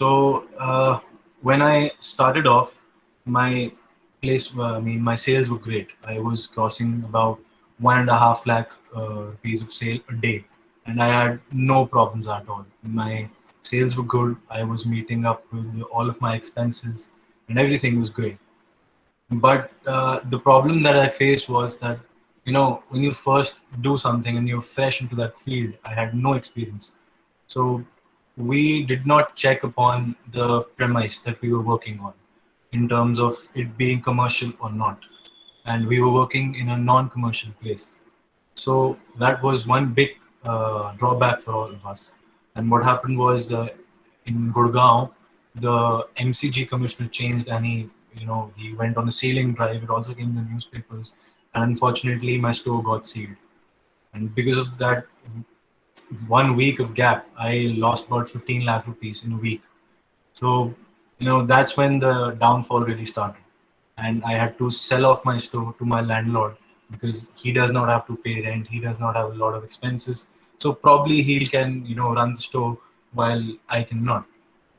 So when I started off, my my sales were great. I was crossing about 1.5 lakh rupees of sale a day, and I had no problems at all. My sales were good. I was meeting up with all of my expenses, and everything was great. But the problem that I faced was that, when you first do something and you're fresh into that field, I had no experience. So we did not check upon the premise that we were working on in terms of it being commercial or not. And we were working in a non-commercial place. So that was one big drawback for all of us. And what happened was, in Gurgaon, the MCG commissioner changed, and he went on a sealing drive. It also came in the newspapers, and unfortunately, my store got sealed. And because of that 1 week of gap, I lost about 15 lakh rupees in a week. So, that's when the downfall really started. And I had to sell off my store to my landlord because he does not have to pay rent. He does not have a lot of expenses. So probably he can, run the store while I cannot.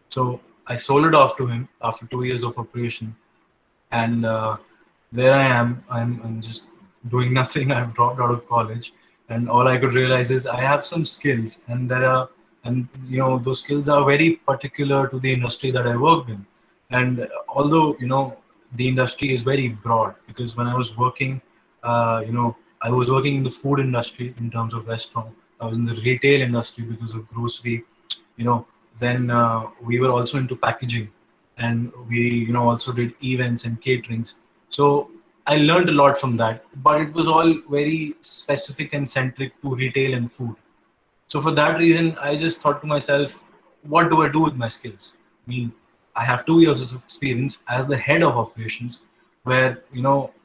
So I sold it off to him after 2 years of operation. And there I am. I'm just doing nothing. I've dropped out of college, and all I could realize is I have some skills, and those skills are very particular to the industry that I worked in. And although the industry is very broad, because when I was working, I was working in the food industry in terms of restaurant. I was in the retail industry because of grocery. You know, then we were also into packaging, and we also did events and caterings. So I learned a lot from that, but it was all very specific and centric to retail and food. So for that reason, I just thought to myself, what do I do with my skills? I mean, I have 2 years of experience as the head of operations, where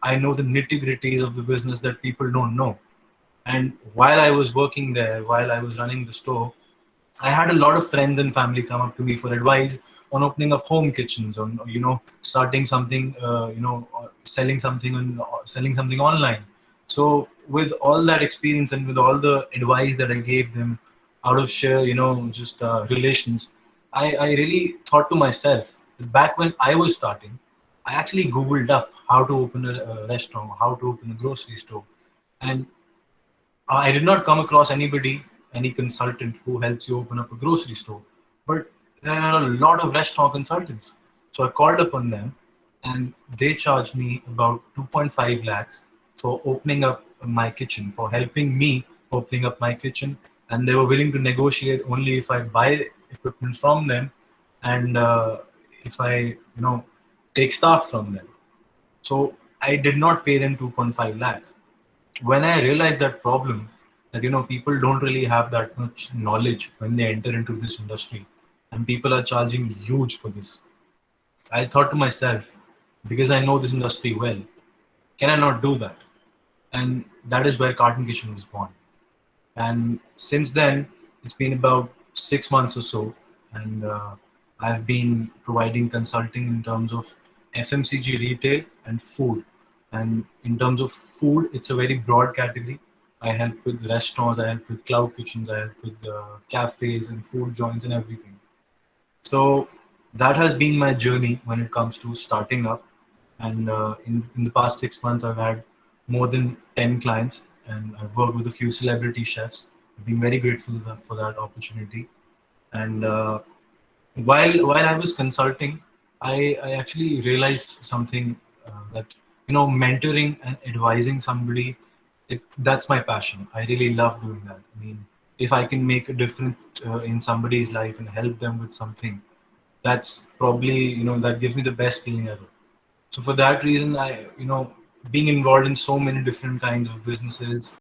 I know the nitty gritties of the business that people don't know. And while I was working there, while I was running the store, I had a lot of friends and family come up to me for advice on opening up home kitchens, on starting something, selling something online. So with all that experience and with all the advice that I gave them, out of sheer just relations, I really thought to myself that back when I was starting, I actually googled up how to open a restaurant, how to open a grocery store, and I did not come across anybody, any consultant who helps you open up a grocery store. But there are a lot of restaurant consultants. So I called upon them, and they charged me about 2.5 lakhs for opening up my kitchen, for helping me opening up my kitchen. And they were willing to negotiate only if I buy equipment from them, and if I, take staff from them. So I did not pay them 2.5 lakh. When I realized that problem, that people don't really have that much knowledge when they enter into this industry, and people are charging huge for this. I thought to myself, because I know this industry well, can I not do that? And that is where Kart and Kitchen was born. And since then, it's been about 6 months or so, and I've been providing consulting in terms of FMCG retail and food. And in terms of food, it's a very broad category. I help with restaurants, I help with cloud kitchens, I help with cafes and food joints and everything. So that has been my journey when it comes to starting up. And in the past 6 months, I've had more than 10 clients, and I've worked with a few celebrity chefs. I've been very grateful for that opportunity. And while I was consulting, I actually realized something, that mentoring and advising somebody, that's my passion. I really love doing that. I mean, if I can make a difference in somebody's life and help them with something, that's probably that gives me the best feeling ever. So for that reason, I being involved in so many different kinds of businesses,